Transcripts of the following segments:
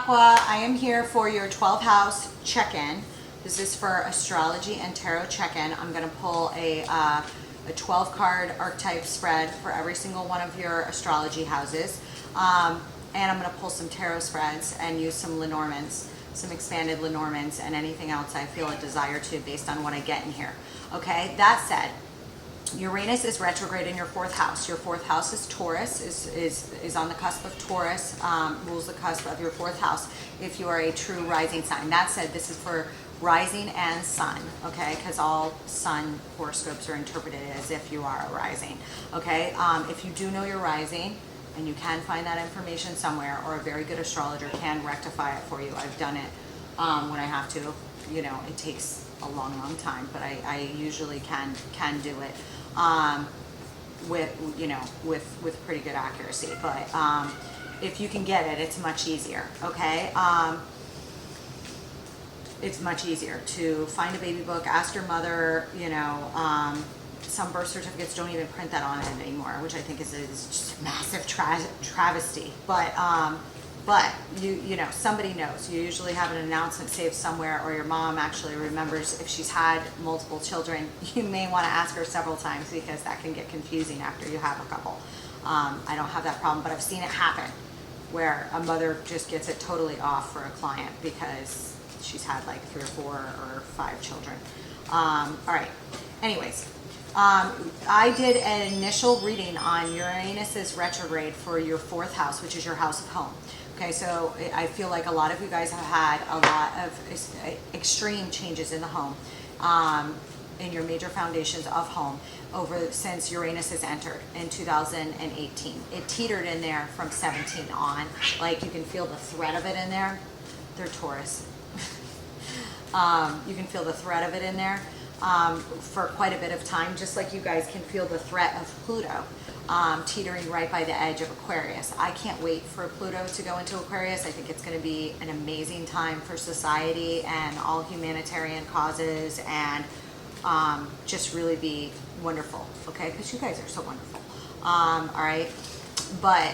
Aqua. I am here for your 12 house check-in. This is for astrology and tarot check-in. I'm going to pull a 12 card archetype spread for every single one of your astrology houses. And I'm going to pull some tarot spreads and use some Lenormands, some expanded Lenormands, and anything else I feel a desire to based on what I get in here. Okay, that said, Uranus is retrograde in your fourth house. Your fourth house is Taurus, is on the cusp of Taurus, rules the cusp of your fourth house if you are a true rising sign. That said, this is for rising and sun, okay, because all sun horoscopes are interpreted as if you are a rising, okay. If you do know your rising, and you can find that information somewhere, or a very good astrologer can rectify it for you. I've done it when I have to. You know, it takes a long time, but I usually can do it with pretty good accuracy. But if you can get it, it's much easier. Okay. It's much easier to find a baby book, ask your mother. You know, some birth certificates don't even print that on it anymore, which I think is just a massive travesty. But you know, somebody knows. You usually have an announcement saved somewhere, or your mom actually remembers if she's had multiple children. You may want to ask her several times because that can get confusing after you have a couple. I don't have that problem, but I've seen it happen where a mother just gets it totally off for a client because she's had like 3 or 4 or 5 children. All right. Anyways. I did an initial reading on Uranus's retrograde for your fourth house, which is your house of home. Okay, so I feel like a lot of you guys have had a lot of extreme changes in the home, in your major foundations of home since Uranus has entered in 2018. It teetered in there from 17 on. Like you can feel the threat of it in there. They're Taurus. You can feel the threat of it in there. For quite a bit of time, just like you guys can feel the threat of Pluto teetering right by the edge of Aquarius. I can't wait for Pluto to go into Aquarius. I think it's going to be an amazing time for society and all humanitarian causes, and just really be wonderful, okay, because you guys are so wonderful. All right, but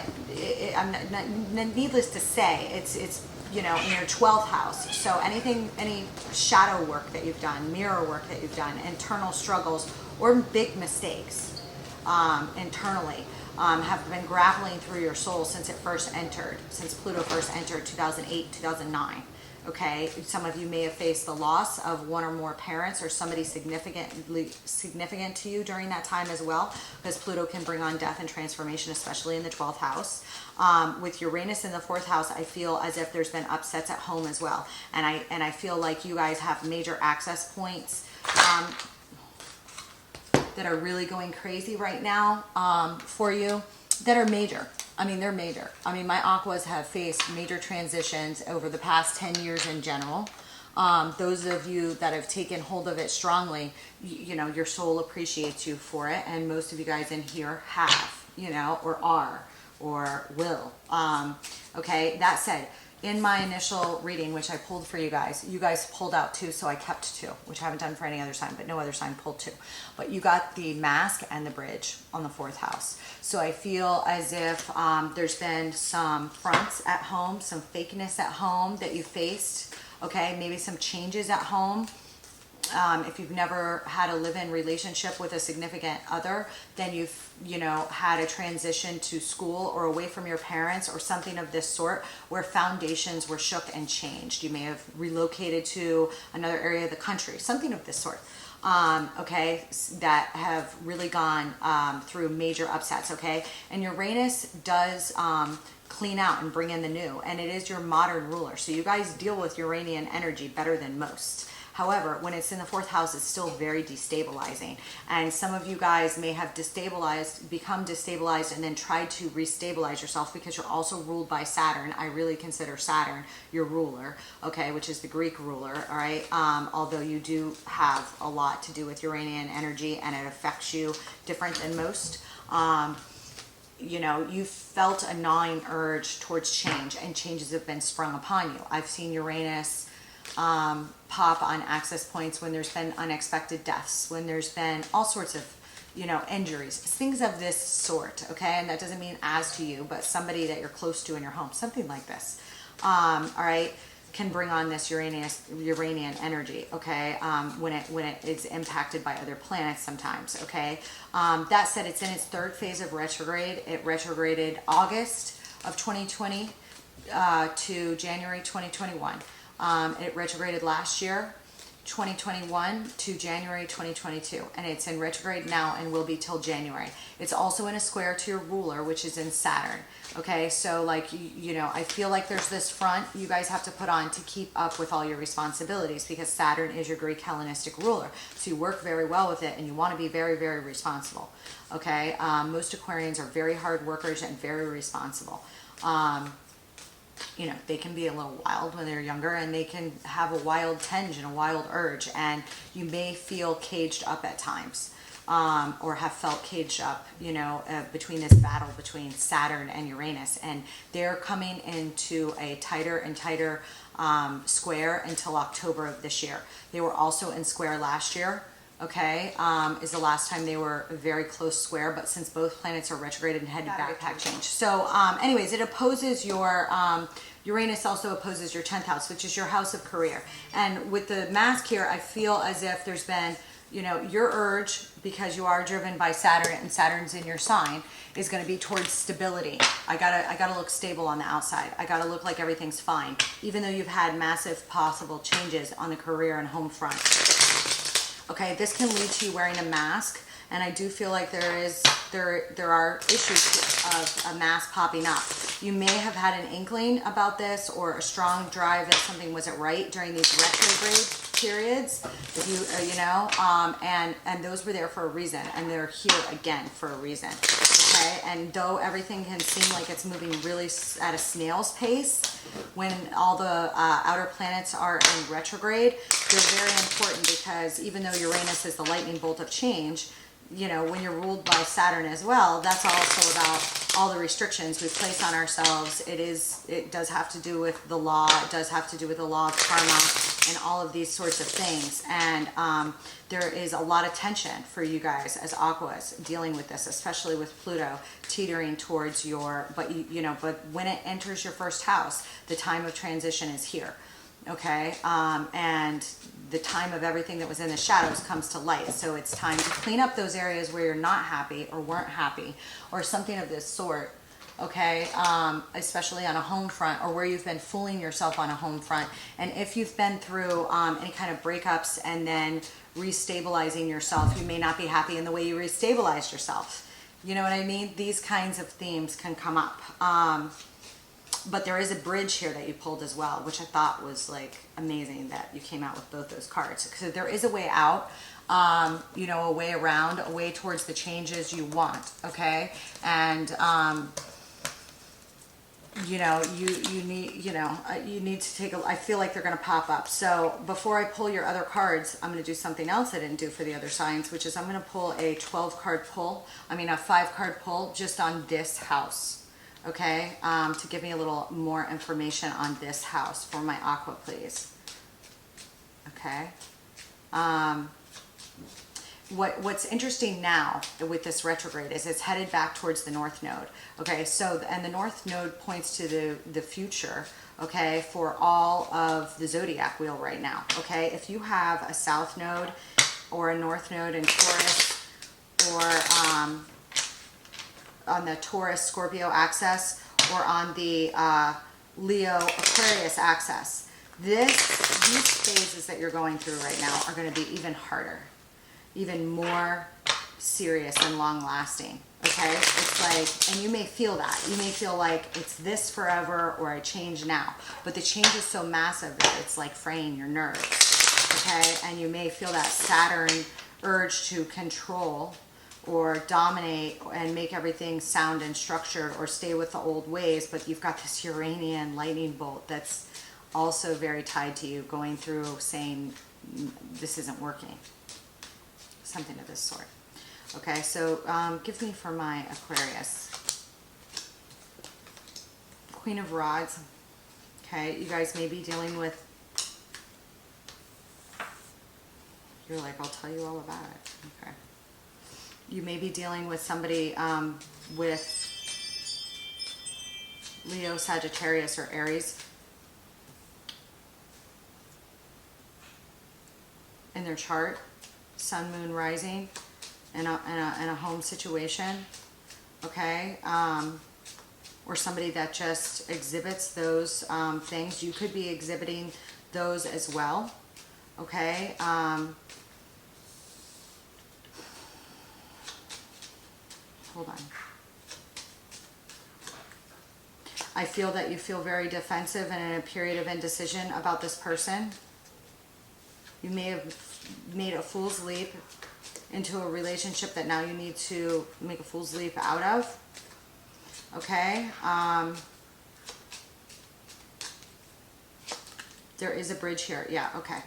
needless to say, it's you know, in your 12th house. So any shadow work that you've done, mirror work that you've done, internal struggles, or big mistakes internally have been grappling through your soul since Pluto first entered 2008, 2009. Okay, some of you may have faced the loss of one or more parents or somebody significant to you during that time as well, because Pluto can bring on death and transformation, especially in the 12th house. With Uranus in the 4th house, I feel as if there's been upsets at home as well, and I feel like you guys have major access points that are really going crazy right now for you, that are major. I mean, they're major. I mean, my Aquas have faced major transitions over the past 10 years in general. Those of you that have taken hold of it strongly, you know, your soul appreciates you for it. And most of you guys in here have, you know, or are, or will. Okay, that said, in my initial reading, which I pulled for you guys pulled out 2, so I kept 2, which I haven't done for any other sign, but no other sign pulled 2. But you got the mask and the bridge on the 4th house. So I feel as if there's been some fronts at home, some fakeness at home that you faced, okay? Maybe some changes at home. If you've never had a live-in relationship with a significant other, then you've, you know, had a transition to school or away from your parents or something of this sort where foundations were shook and changed. You may have relocated to another area of the country, something of this sort. Okay, that have really gone through major upsets, okay? And Uranus does clean out and bring in the new, and it is your modern ruler. So you guys deal with Uranian energy better than most. However, when it's in the 4th house, it's still very destabilizing. And some of you guys may have become destabilized and then tried to restabilize yourself because you're also ruled by Saturn. I really consider Saturn your ruler, okay, which is the Greek ruler, all right? Although you do have a lot to do with Uranian energy and it affects you different than most. You know, you felt a gnawing urge towards change, and changes have been sprung upon you. I've seen Uranus pop on access points when there's been unexpected deaths, when there's been all sorts of, you know, injuries, things of this sort, okay? And that doesn't mean as to you, but somebody that you're close to in your home, something like this. all right, can bring on this Uranian energy, okay, when it is impacted by other planets sometimes, okay. That said, it's in its third phase of retrograde. It retrograded August of 2020 to January 2021. It retrograded last year, 2021 to January 2022, and it's in retrograde now and will be till January. It's also in a square to your ruler, which is in Saturn. Okay, so like, you know, I feel like there's this front you guys have to put on to keep up with all your responsibilities, because Saturn is your Greek Hellenistic ruler. So you work very well with it and you want to be very, very responsible. Okay, most Aquarians are very hard workers and very responsible. You know, they can be a little wild when they're younger, and they can have a wild tinge and a wild urge, and you may feel caged up at times, or have felt caged up, you know, between this battle between Saturn and Uranus, and they're coming into a tighter and tighter square until October of this year. They were also in square last year. Okay, is the last time they were a very close square, but since both planets are retrograded and headed backpack change. So anyways, it opposes your, Uranus also opposes your 10th house, which is your house of career. And with the mask here, I feel as if there's been, you know, your urge, because you are driven by Saturn and Saturn's in your sign, is going to be towards stability. I gotta look stable on the outside. I gotta look like everything's fine, even though you've had massive possible changes on the career and home front. Okay, this can lead to you wearing a mask, and I do feel like there are issues of a mask popping up. You may have had an inkling about this, or a strong drive that something wasn't right during these retrograde periods. If you you know, and those were there for a reason, and they're here again for a reason. Okay, and though everything can seem like it's moving really at a snail's pace, when all the outer planets are in retrograde, they're very important, because even though Uranus is the lightning bolt of change, you know, when you're ruled by Saturn as well, that's also about all the restrictions we place on ourselves. It does have to do with the law. It does have to do with the law of karma and all of these sorts of things. And there is a lot of tension for you guys as Aquas dealing with this, especially with Pluto teetering towards your, but when it enters your first house, the time of transition is here. Okay, and the time of everything that was in the shadows comes to light. So it's time to clean up those areas where you're not happy or weren't happy or something of this sort. Okay, especially on a home front, or where you've been fooling yourself on a home front. And if you've been through any kind of breakups and then restabilizing yourself, you may not be happy in the way you restabilized yourself. You know what I mean? These kinds of themes can come up. But there is a bridge here that you pulled as well, which I thought was like amazing that you came out with both those cards. So there is a way out, you know, a way around, a way towards the changes you want, okay? And, you know, you need to take I feel like they're going to pop up. So before I pull your other cards, I'm going to do something else I didn't do for the other signs, which is I'm going to pull a 5-card pull just on this house. Okay, to give me a little more information on this house for my Aqua, please. Okay. What's interesting now with this retrograde is it's headed back towards the North Node. Okay, so, and the North Node points to the future, okay, for all of the zodiac wheel right now. Okay, if you have a South Node or a North Node in Taurus, or on the Taurus Scorpio axis, or on the Leo Aquarius axis, these phases that you're going through right now are going to be even harder, even more serious and long lasting. Okay, it's like, and you may feel that. You may feel like it's this forever, or I change now, but the change is so massive that it's like fraying your nerves. Okay, and you may feel that Saturn urge to control or dominate and make everything sound and structured, or stay with the old ways, but you've got this Uranian lightning bolt that's also very tied to you, going through saying this isn't working, something of this sort. Okay, so give me for my Aquarius, Queen of Rods. Okay, you guys may be dealing with, you're like, I'll tell you all about it. Okay. You may be dealing with somebody with Leo, Sagittarius, or Aries in their chart, sun, moon, rising, in a home situation, okay? Or somebody that just exhibits those things. You could be exhibiting those as well, okay? Hold on. I feel that you feel very defensive and in a period of indecision about this person. You may have made a fool's leap into a relationship that now you need to make a fool's leap out of. Okay? There is a bridge here. Yeah, okay.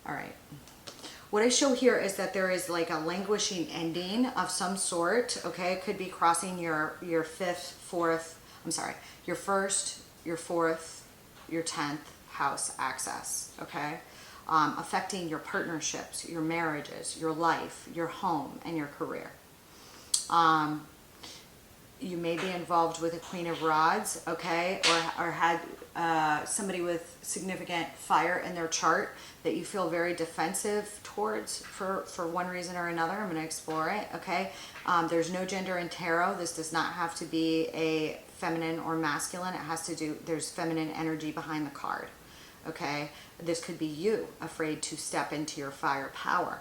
All right. What I show here is that there is like a languishing ending of some sort. Okay? It could be crossing your fifth, fourth, I'm sorry, your first, your fourth, your 10th house access. Okay? Affecting your partnerships, your marriages, your life, your home, and your career. You may be involved with a Queen of Rods, okay, or had somebody with significant fire in their chart that you feel very defensive towards for one reason or another. I'm going to explore it, okay? There's no gender in tarot. This does not have to be a feminine or masculine. It has to do, there's feminine energy behind the card, okay? This could be you, afraid to step into your fire power,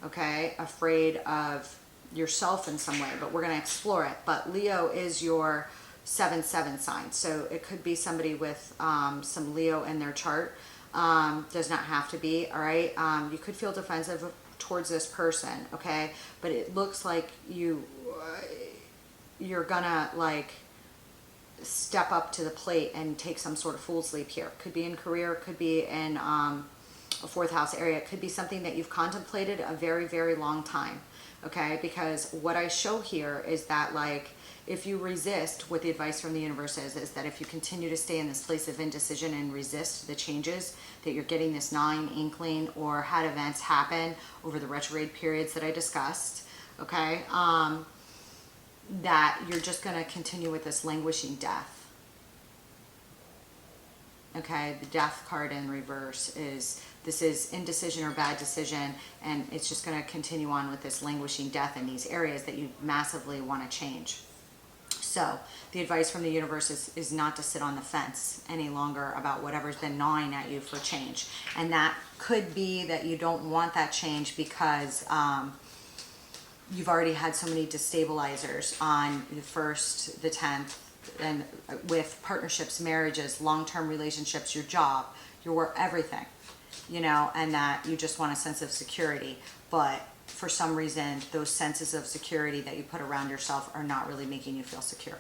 okay? Afraid of yourself in some way, but we're going to explore it. But Leo is your 7-7 sign, so it could be somebody with some Leo in their chart. Does not have to be, all right? You could feel defensive towards this person, okay? But it looks like you're gonna like step up to the plate and take some sort of fool's leap here. Could be in career, could be in a fourth house area. It could be something that you've contemplated a very, very long time, okay? Because what I show here is that, like, if you resist, what the advice from the universe is that if you continue to stay in this place of indecision and resist the changes, that you're getting this gnawing inkling or had events happen over the retrograde periods that I discussed, okay? That you're just going to continue with this languishing death. Okay, the death card in reverse is, this is indecision or bad decision, and it's just going to continue on with this languishing death in these areas that you massively want to change. So the advice from the universe is not to sit on the fence any longer about whatever's been gnawing at you for change. And that could be that you don't want that change because you've already had so many destabilizers on the 1st, the 10th, and with partnerships, marriages, long-term relationships, your job, your work, everything, you know, and that you just want a sense of security. But for some reason, those senses of security that you put around yourself are not really making you feel secure,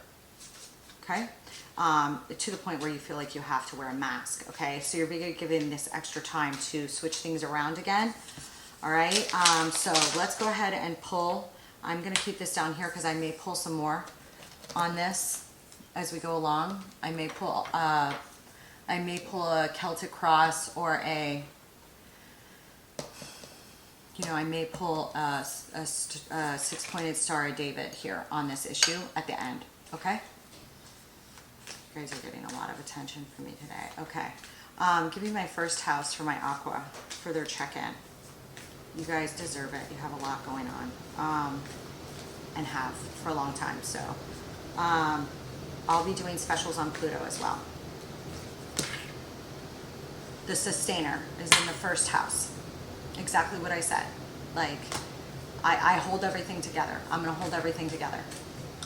okay? To the point where you feel like you have to wear a mask, okay? So you're given this extra time to switch things around again, all right? So let's go ahead and pull. I'm going to keep this down here because I may pull some more on this as we go along. I may pull a Celtic cross or a, you know, I may pull a six-pointed Star of David here on this issue at the end, okay? You guys are getting a lot of attention from me today. Okay. Give me my first house for my Aqua for their check-in. You guys deserve it. You have a lot going on, and have for a long time. So I'll be doing specials on Pluto as well. The Sustainer is in the first house. Exactly what I said. Like, I hold everything together. I'm going to hold everything together.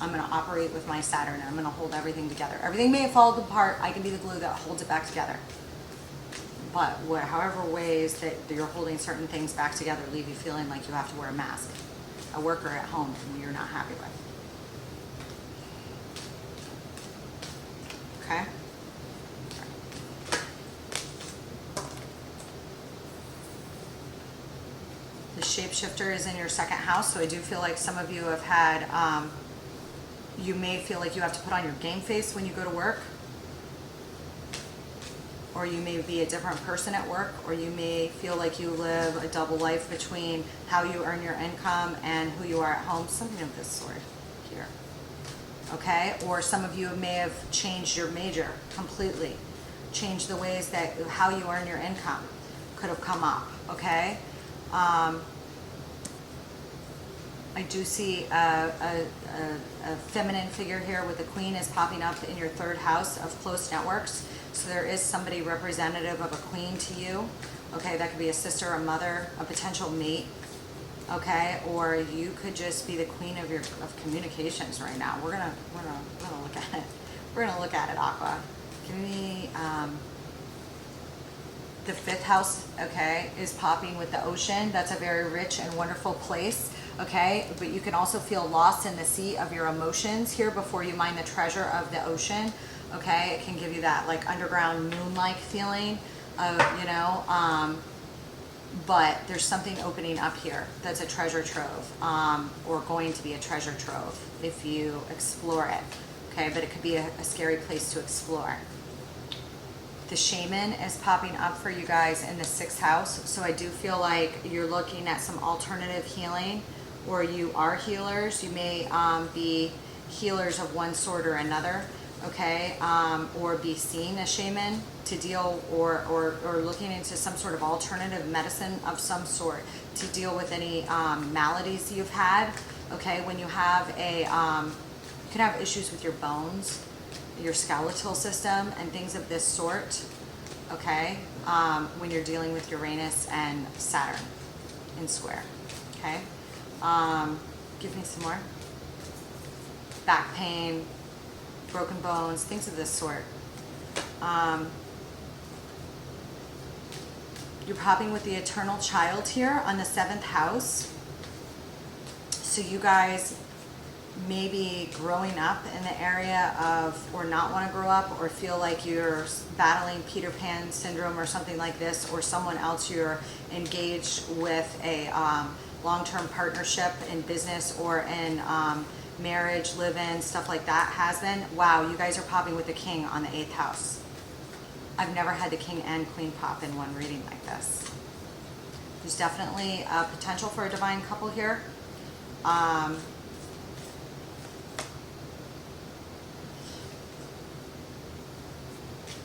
I'm going to operate with my Saturn, and I'm going to hold everything together. Everything may have fallen apart. I can be the glue that holds it back together. But however ways that you're holding certain things back together leave you feeling like you have to wear a mask. A worker at home who you're not happy with. Okay? The Shapeshifter is in your second house, so I do feel like some of you have had, you may feel like you have to put on your game face when you go to work. Or you may be a different person at work, or you may feel like you live a double life between how you earn your income and who you are at home. Something of this sort here. Okay? Or some of you may have changed your major completely. Changed the ways that how you earn your income could have come up. Okay? I do see a feminine figure here with the queen is popping up in your third house of close networks. So there is somebody representative of a queen to you. Okay, that could be a sister, a mother, a potential mate. Okay, or you could just be the queen of communications right now. We're gonna look at it. We're gonna look at it, Aqua. Give me the fifth house. Okay, is popping with the ocean. That's a very rich and wonderful place. Okay, but you can also feel lost in the sea of your emotions here before you mine the treasure of the ocean. Okay, it can give you that like underground moon-like feeling of, you know, but there's something opening up here that's a treasure trove, or going to be a treasure trove if you explore it. Okay, but it could be a scary place to explore. The shaman is popping up for you guys in the sixth house. So I do feel like you're looking at some alternative healing, or you are healers. You may be healers of one sort or another, okay, or be seeing a shaman to deal, or looking into some sort of alternative medicine of some sort to deal with any maladies you've had, okay. When you have a, you can have issues with your bones, your skeletal system, and things of this sort, okay, when you're dealing with Uranus and Saturn in square, okay. Give me some more. Back pain, broken bones, things of this sort. You're popping with the eternal child here on the seventh house. So you guys may be growing up in the area of, or not want to grow up, or feel like you're battling Peter Pan syndrome or something like this, or someone else you're engaged with a long-term partnership in business or in marriage, live-in, stuff like that has been. Wow, you guys are popping with the king on the eighth house. I've never had the king and queen pop in one reading like this. There's definitely a potential for a divine couple here.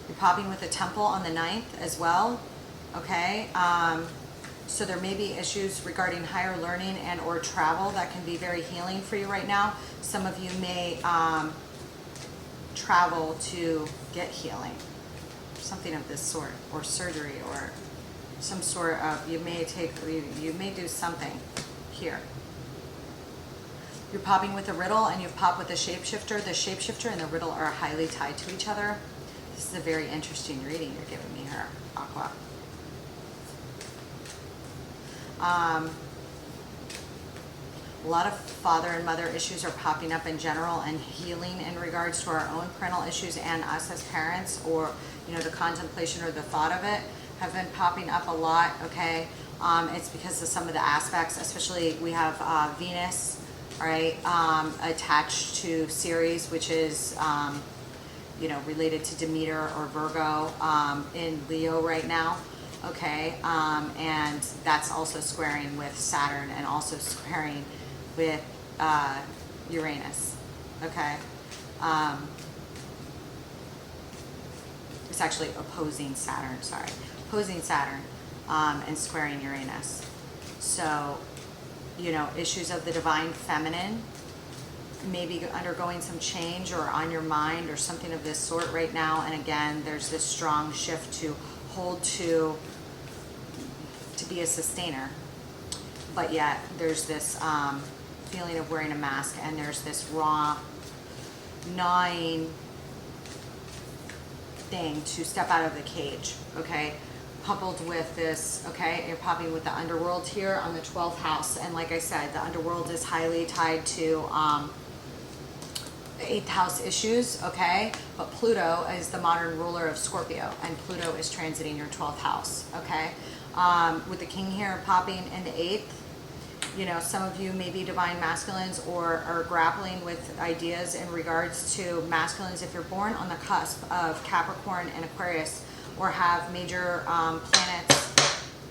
You're popping with the temple on the ninth as well, okay? So there may be issues regarding higher learning and or travel that can be very healing for you right now. Some of you may travel to get healing, something of this sort, or surgery, or some sort of, you may do something here. You're popping with the riddle, and you've popped with the shapeshifter. The shapeshifter and the riddle are highly tied to each other. This is a very interesting reading you're giving me here, Aqua. A lot of father and mother issues are popping up in general, and healing in regards to our own parental issues and us as parents, or, you know, the contemplation or the thought of it have been popping up a lot, okay? It's because of some of the aspects, especially we have Venus, all right, attached to Ceres, which is, you know, related to Demeter or Virgo in Leo right now. Okay, and that's also squaring with Saturn and also squaring with Uranus, okay? It's actually opposing Saturn, sorry. Opposing Saturn and squaring Uranus. So, you know, issues of the divine feminine, maybe undergoing some change or on your mind or something of this sort right now. And again, there's this strong shift to hold to be a sustainer, but yet there's this feeling of wearing a mask, and there's this raw gnawing thing to step out of the cage, okay? Coupled with this, okay, you're popping with the underworld here on the 12th house, and like I said, the underworld is highly tied to 8th house issues, okay? But Pluto is the modern ruler of Scorpio, and Pluto is transiting your 12th house, okay? With the king here popping in the 8th, you know, some of you may be divine masculines or are grappling with ideas in regards to masculines if you're born on the cusp of Capricorn and Aquarius, or have major planets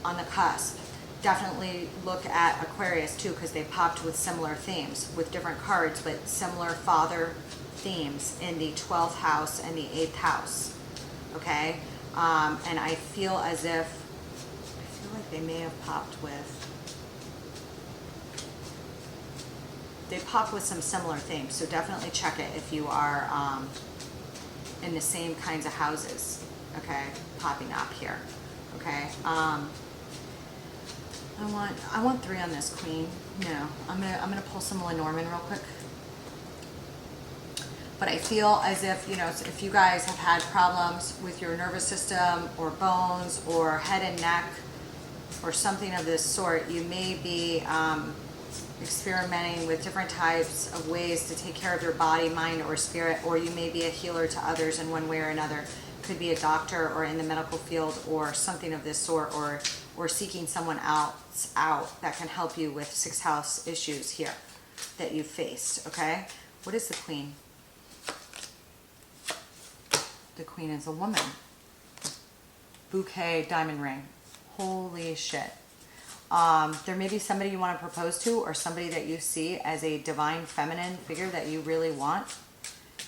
on the cusp. Definitely look at Aquarius too, because they popped with similar themes, with different cards, but similar father themes in the 12th house and the 8th house, okay? And I feel as if, they may have popped with, they popped with some similar things. So definitely check it if you are in the same kinds of houses, okay, popping up here, okay. I want 3 on this queen. No, I'm gonna pull some Lenormand real quick. But I feel as if, you know, if you guys have had problems with your nervous system or bones or head and neck or something of this sort, you may be experimenting with different types of ways to take care of your body, mind, or spirit, or you may be a healer to others in one way or another. Could be a doctor or in the medical field or something of this sort, or seeking someone else out that can help you with 6th house issues here that you faced, okay? What is the queen? The queen is a woman. Bouquet, diamond ring. Holy shit. There may be somebody you want to propose to, or somebody that you see as a divine feminine figure that you really want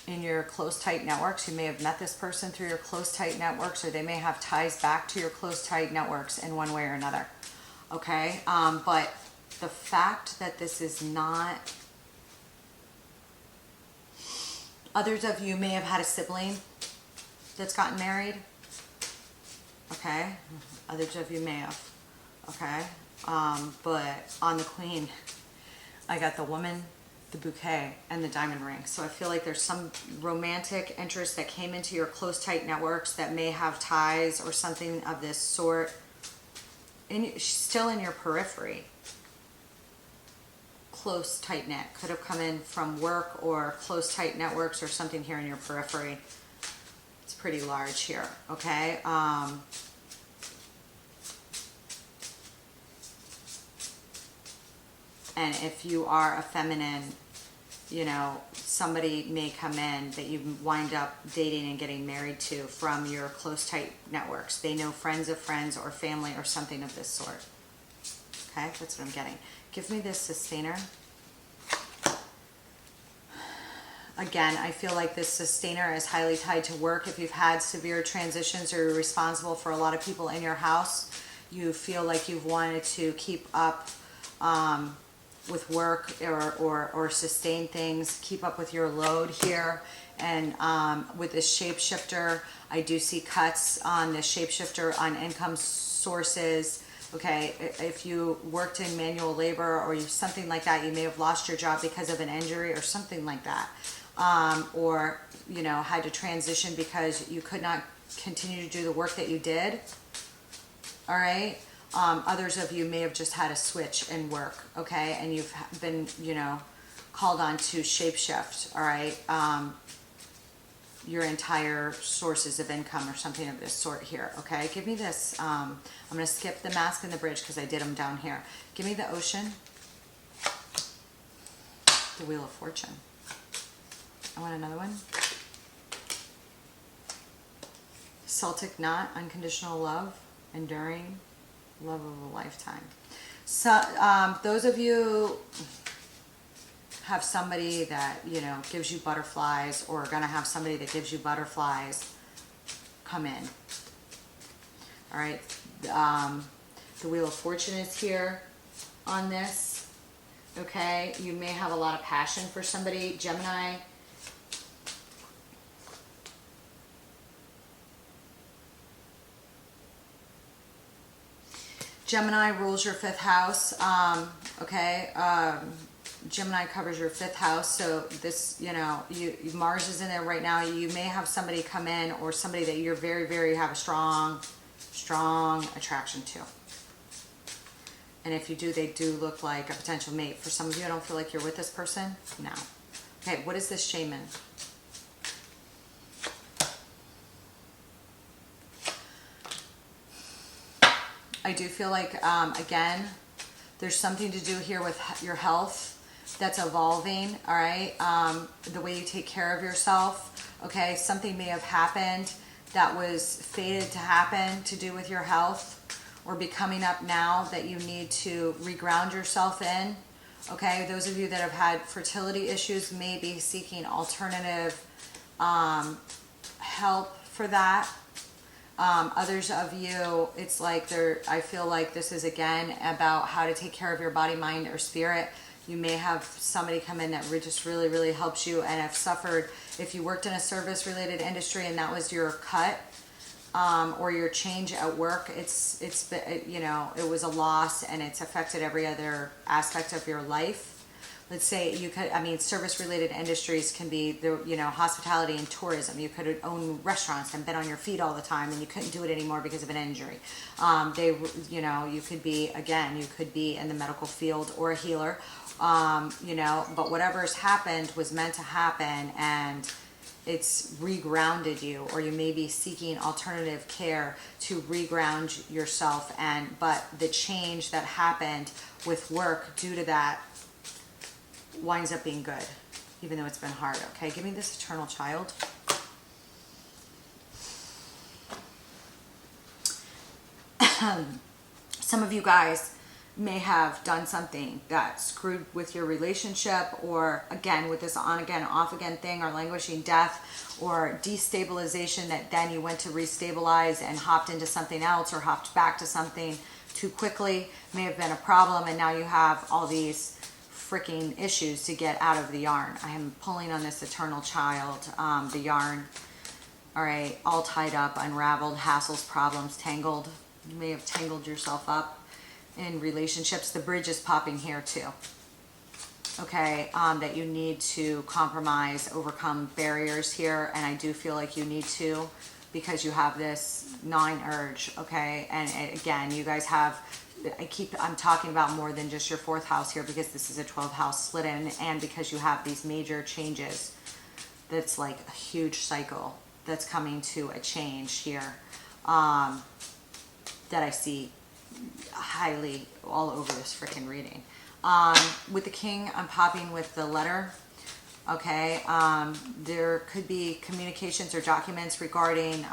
in your close, tight networks. You may have met this person through your close, tight networks, or they may have ties back to your close, tight networks in one way or another. Okay? But the fact that this is not... Others of you may have had a sibling that's gotten married. Okay? Others of you may have. Okay? But on the queen, I got the woman, the bouquet, and the diamond ring. So I feel like there's some romantic interest that came into your close, tight networks that may have ties or something of this sort, still in your periphery. Close, tight knit. Could have come in from work or close, tight networks or something here in your periphery. It's pretty large here, okay? And if you are a feminine, you know, somebody may come in that you wind up dating and getting married to from your close, tight networks. They know friends of friends or family or something of this sort. Okay, that's what I'm getting. Give me this sustainer. Again, I feel like this sustainer is highly tied to work. If you've had severe transitions or you're responsible for a lot of people in your house, you feel like you've wanted to keep up with work or sustain things, keep up with your load here. And with this shapeshifter, I do see cuts on the shapeshifter on income sources. Okay, if you worked in manual labor or something like that, you may have lost your job because of an injury or something like that. Or, you know, had to transition because you could not continue to do the work that you did. All right. Others of you may have just had a switch in work, okay, and you've been, you know, called on to shapeshift, all right, your entire sources of income or something of this sort here, okay. Give me this. I'm going to skip the mask and the bridge because I did them down here. Give me the ocean, the wheel of fortune. I want another one. Celtic knot, unconditional love, enduring, love of a lifetime. So those of you have somebody that, you know, gives you butterflies, or are going to have somebody that gives you butterflies, come in. All right. The wheel of fortune is here on this. Okay. You may have a lot of passion for somebody. Gemini. Gemini rules your 5th house, okay, Gemini covers your 5th house, so this, you know, Mars is in there right now. You may have somebody come in, or somebody that you're very, very have a strong attraction to. And if you do, they do look like a potential mate. For some of you, I don't feel like you're with this person. No. Okay, what is this shaman? I do feel like, again, there's something to do here with your health that's evolving, all right? The way you take care of yourself, okay? Something may have happened that was fated to happen to do with your health, or be coming up now that you need to reground yourself in, okay? Those of you that have had fertility issues may be seeking alternative help for that. Others of you, it's like I feel like this is again about how to take care of your body, mind, or spirit. You may have somebody come in that just really, really helps you and have suffered. If you worked in a service-related industry and that was your cut, or your change at work, it's you know, it was a loss and it's affected every other aspect of your life. Let's say you could, I mean, service-related industries can be the, you know, hospitality and tourism. You could own restaurants and been on your feet all the time and you couldn't do it anymore because of an injury. You know, you could be, again, you could be in the medical field or a healer, you know, but whatever's happened was meant to happen, and it's regrounded you, or you may be seeking alternative care to reground yourself. But the change that happened with work due to that winds up being good, even though it's been hard. Okay, give me this eternal child. Some of you guys may have done something that screwed with your relationship, or again with this on again off again thing, or languishing death, or destabilization that then you went to restabilize and hopped into something else, or hopped back to something too quickly. May have been a problem, and now you have all these freaking issues to get out of the yarn. I am pulling on this eternal child, the yarn. All right, all tied up, unraveled, hassles, problems, tangled. You may have tangled yourself up in relationships. The bridge is popping here too. Okay, that you need to compromise, overcome barriers here, and I do feel like you need to, because you have this gnawing urge. Okay, and again, you guys have, I'm talking about more than just your 4th house here, because this is a 12th house split in, and because you have these major changes. That's like a huge cycle that's coming to a change here, that I see highly all over this freaking reading. With the king, I'm popping with the letter. Okay, there could be communications or documents regarding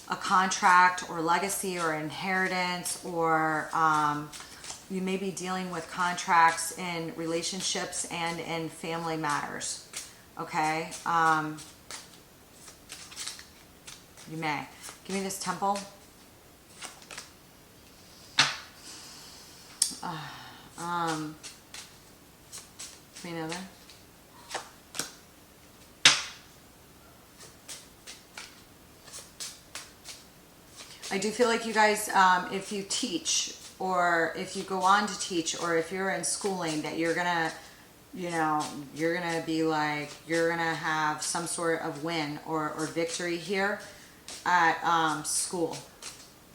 a contract or legacy or inheritance, or you may be dealing with contracts in relationships and in family matters. Okay, you may. Give me this temple. Give me another. I do feel like you guys, if you teach, or if you go on to teach, or if you're in schooling, that you're gonna, you know, you're gonna be like, you're gonna have some sort of win or victory here at school,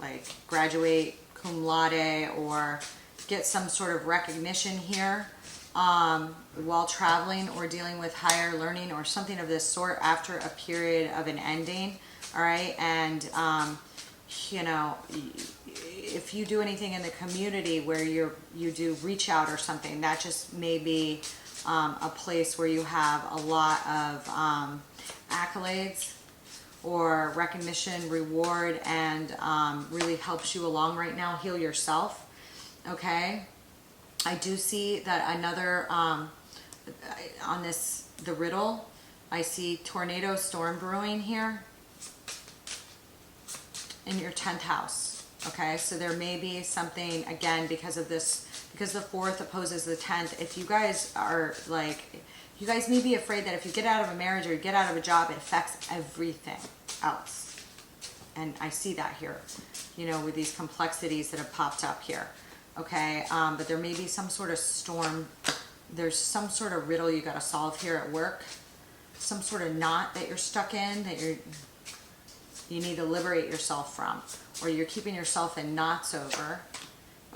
like graduate cum laude, or get some sort of recognition here while traveling or dealing with higher learning or something of this sort after a period of an ending. All right, and you know, if you do anything in the community where you do reach out or something, that just may be a place where you have a lot of accolades or recognition, reward, and really helps you along right now. Heal yourself. Okay, I do see that another on this, the riddle, I see tornado storm brewing here in your 10th house. Okay, so there may be something, again, because of this, because the 4th opposes the 10th. If you guys are like, you guys may be afraid that if you get out of a marriage or you get out of a job, it affects everything else. And I see that here, you know, with these complexities that have popped up here. Okay, but there may be some sort of storm. There's some sort of riddle you got to solve here at work. Some sort of knot that you're stuck in, that you need to liberate yourself from, or you're keeping yourself in knots over.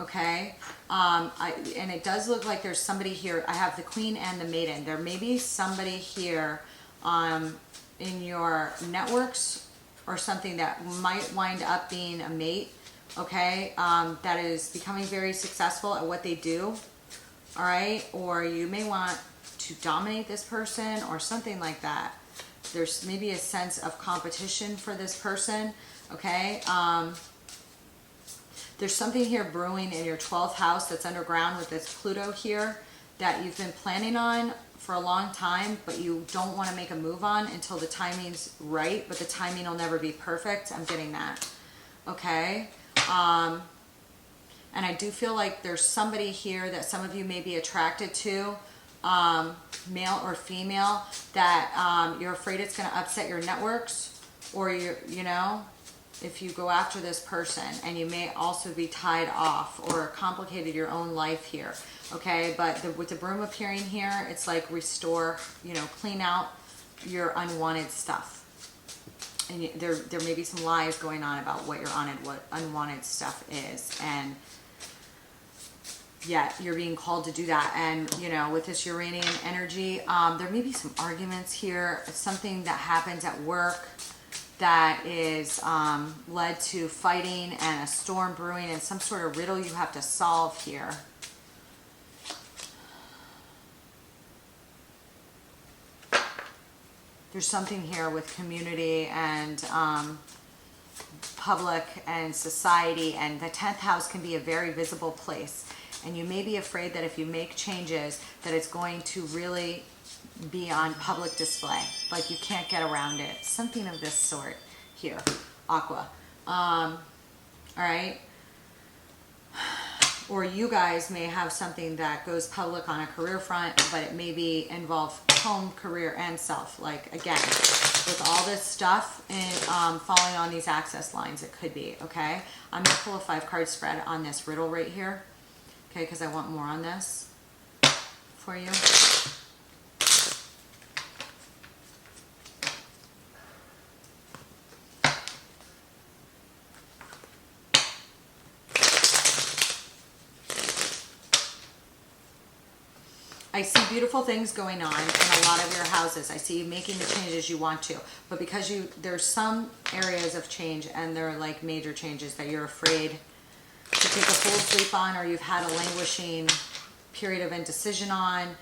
Okay, and it does look like there's somebody here. I have the Queen and the Maiden. There may be somebody here in your networks or something that might wind up being a mate. Okay, that is becoming very successful at what they do. All right, or you may want to dominate this person or something like that. There's maybe a sense of competition for this person. Okay, there's something here brewing in your 12th house that's underground with this Pluto here that you've been planning on for a long time, but you don't want to make a move on until the timing's right, but the timing will never be perfect. I'm getting that. Okay. And I do feel like there's somebody here that some of you may be attracted to, male or female, that you're afraid it's going to upset your networks, or you know, if you go after this person, and you may also be tied off or complicated your own life here. Okay, but with the broom appearing here, it's like restore, you know, clean out your unwanted stuff. And there may be some lies going on about what your unwanted stuff is, and yet you're being called to do that. And you know, with this Uranian energy, there may be some arguments here, something that happens at work that is led to fighting and a storm brewing and some sort of riddle you have to solve here. There's something here with community and public and society, and the 10th house can be a very visible place. And you may be afraid that if you make changes, that it's going to really be on public display. Like you can't get around it. Something of this sort here, Aqua. All right. Or you guys may have something that goes public on a career front, but it may be involve home, career, and self. Like again, with all this stuff and following on these access lines, it could be. Okay, I'm gonna pull a 5-card spread on this riddle right here. Okay, because I want more on this for you. I see beautiful things going on in a lot of your houses. I see you making the changes you want to, but because there's some areas of change, and they're like major changes that you're afraid to take a full sleep on, or you've had a languishing period of indecision on,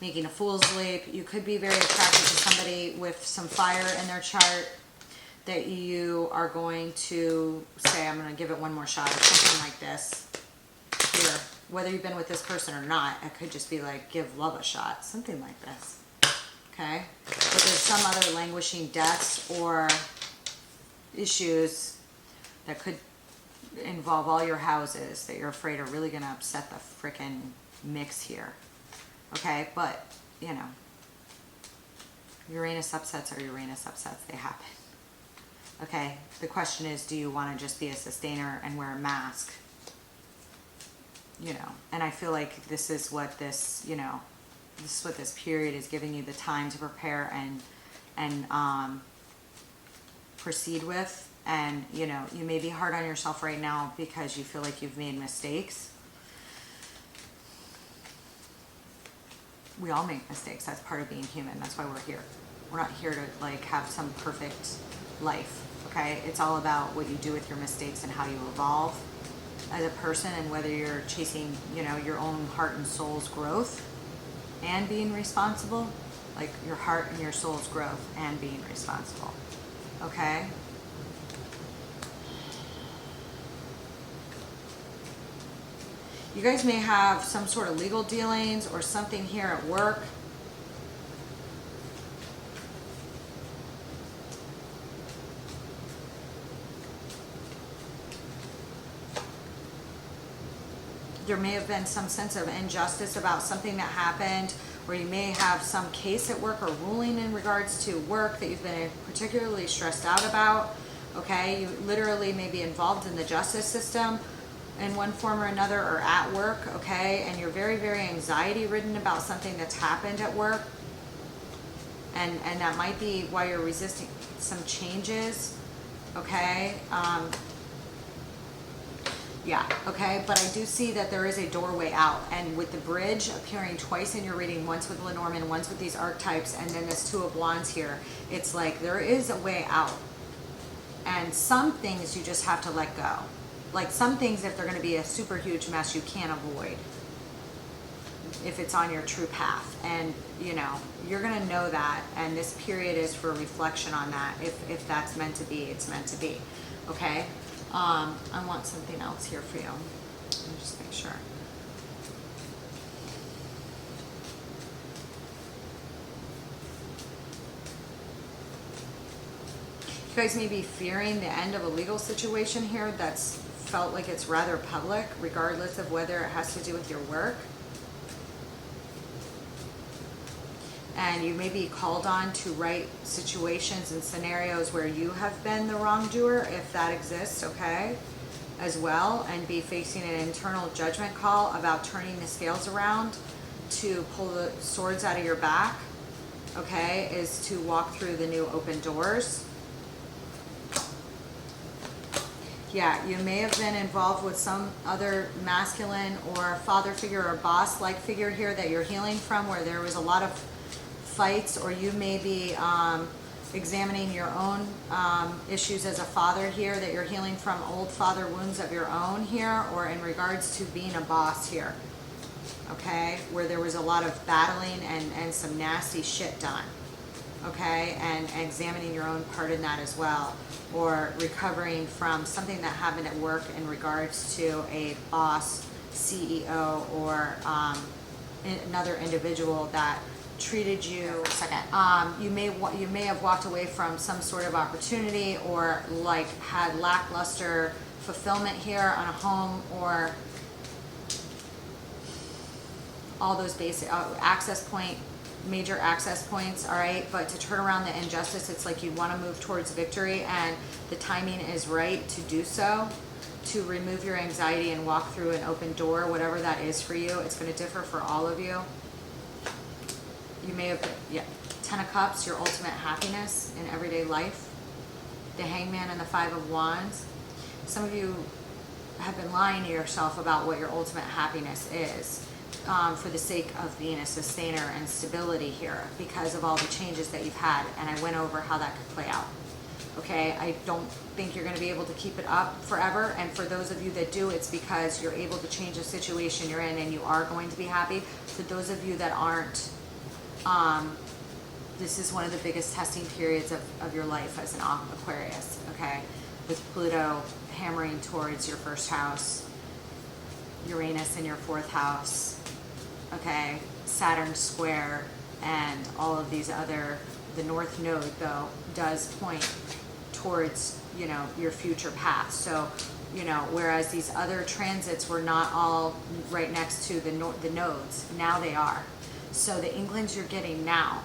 making a fool's leap. You could be very attracted to somebody with some fire in their chart that you are going to say, I'm going to give it one more shot, or something like this here. Whether you've been with this person or not, it could just be like, give love a shot, something like this. Okay, but there's some other languishing deaths or issues that could involve all your houses that you're afraid are really going to upset the frickin' mix here. Okay, but you know, Uranus upsets are Uranus upsets, they happen. Okay, the question is, do you want to just be a sustainer and wear a mask? You know, and I feel like this is what this, you know, this is what this period is giving you the time to prepare and proceed with. And, you know, you may be hard on yourself right now because you feel like you've made mistakes. We all make mistakes. That's part of being human. That's why we're here. We're not here to like have some perfect life. Okay. It's all about what you do with your mistakes and how you evolve as a person, and whether you're chasing, you know, your own heart and soul's growth and being responsible, like your heart and your soul's growth and being responsible. Okay. You guys may have some sort of legal dealings or something here at work. There may have been some sense of injustice about something that happened, or you may have some case at work or ruling in regards to work that you've been particularly stressed out about. Okay, you literally may be involved in the justice system in one form or another, or at work. Okay, and you're very, very anxiety ridden about something that's happened at work, and that might be why you're resisting some changes. Okay. Yeah, okay, but I do see that there is a doorway out, and with the bridge appearing twice in your reading, once with Lenormand, once with these archetypes, and then this 2 of Wands here, it's like there is a way out. And some things you just have to let go. Like some things, if they're going to be a super huge mess, you can't avoid if it's on your true path. And, you know, you're going to know that, and this period is for reflection on that. If that's meant to be, it's meant to be, okay? I want something else here for you. Let me just make sure. guys may be fearing the end of a legal situation here that's felt like it's rather public, regardless of whether it has to do with your work. And you may be called on to write situations and scenarios where you have been the wrongdoer, if that exists, okay, as well, and be facing an internal judgment call about turning the scales around to pull the swords out of your back, okay, is to walk through the new open doors. Yeah, you may have been involved with some other masculine or father figure or boss-like figure here that you're healing from, where there was a lot of fights, or you may be examining your own issues as a father here, that you're healing from old father wounds of your own here, or in regards to being a boss here, okay, where there was a lot of battling and some nasty shit done, okay, and examining your own part in that as well, or recovering from something that happened at work in regards to a boss, CEO, or another individual that treated you. You may have walked away from some sort of opportunity, or like had lackluster fulfillment here on a home, or all those basic major access points, all right? But to turn around the injustice, it's like you want to move towards victory, and the timing is right to do so, to remove your anxiety and walk through an open door, whatever that is for you. It's going to differ for all of you. You may have, yeah, 10 of Cups, your ultimate happiness in everyday life. The Hangman and the 5 of Wands. Some of you have been lying to yourself about what your ultimate happiness is, for the sake of being a sustainer and stability here, because of all the changes that you've had, and I went over how that could play out. Okay, I don't think you're going to be able to keep it up forever, and for those of you that do, it's because you're able to change the situation you're in and you are going to be happy. For those of you that aren't, this is one of the biggest testing periods of your life as an Aquarius, okay, with Pluto hammering towards your first house, Uranus in your 4th house, okay, Saturn square, and all of these other, the North Node though does point towards, you know, your future path. So, you know, whereas these other transits were not all right next to the nodes, now they are. So the inklings you're getting now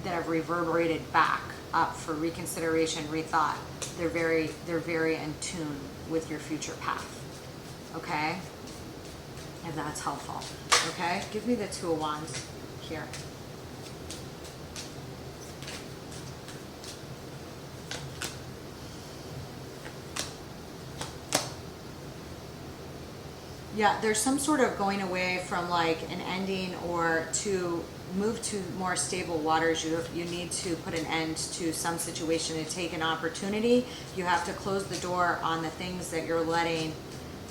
that have reverberated back up for reconsideration, rethought, they're very in tune with your future path, okay? If that's helpful, okay? Give me the 2 of Wands here. Yeah, there's some sort of going away from like an ending, or to move to more stable waters. You need to put an end to some situation to take an opportunity. You have to close the door on the things that you're letting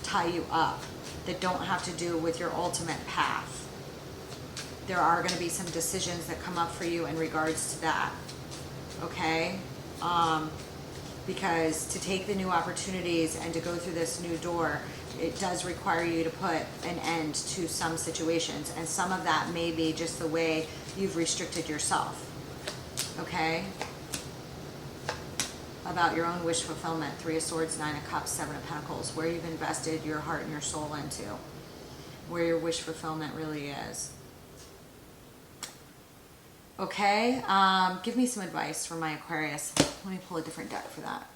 tie you up, that don't have to do with your ultimate path. There are going to be some decisions that come up for you in regards to that, okay? Because to take the new opportunities and to go through this new door, it does require you to put an end to some situations, and some of that may be just the way you've restricted yourself, okay? About your own wish fulfillment, 3 of Swords, 9 of Cups, 7 of Pentacles, where you've invested your heart and your soul into, where your wish fulfillment really is. Okay, give me some advice for my Aquarius. Let me pull a different deck for that.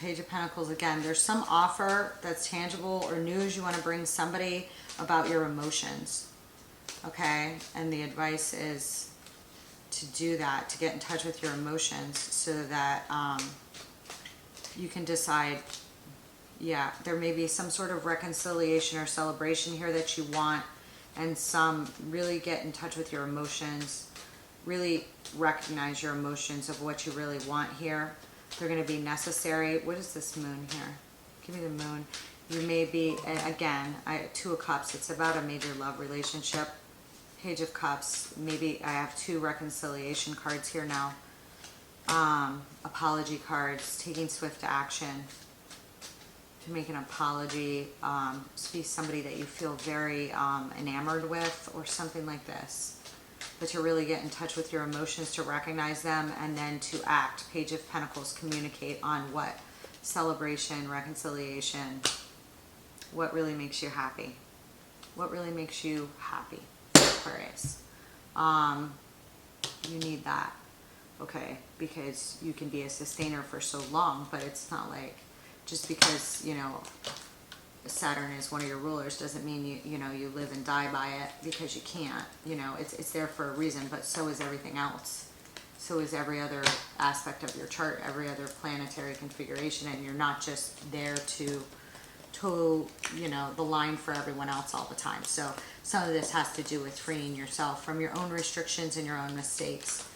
Page of Pentacles again. There's some offer that's tangible or news you want to bring somebody about your emotions, okay? And the advice is to do that, to get in touch with your emotions, so that you can decide. Yeah, there may be some sort of reconciliation or celebration here that you want and some really get in touch with your emotions, really recognize your emotions of what you really want here. They're going to be necessary. What is this moon here? Give me the moon. You may be, again, Two of Cups. It's about a major love relationship. Page of Cups. Maybe I have 2 reconciliation cards here now. Apology cards. Taking swift action to make an apology. Be somebody that you feel very enamored with, or something like this. But to really get in touch with your emotions, to recognize them, and then to act. Page of Pentacles. Communicate on what? Celebration, reconciliation. What really makes you happy? What really makes you happy, Aquarius? You need that, okay? Because you can be a sustainer for so long, but it's not like just because, you know, Saturn is one of your rulers doesn't mean you know, you live and die by it, because you can't. You know, it's there for a reason, but so is everything else. So is every other aspect of your chart, every other planetary configuration, and you're not just there to toe, you know, the line for everyone else all the time. So some of this has to do with freeing yourself from your own restrictions and your own mistakes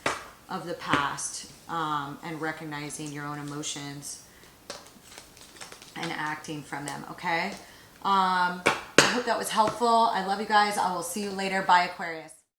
of the past, and recognizing your own emotions and acting from them, okay? I hope that was helpful. I love you guys. I will see you later. Bye, Aquarius.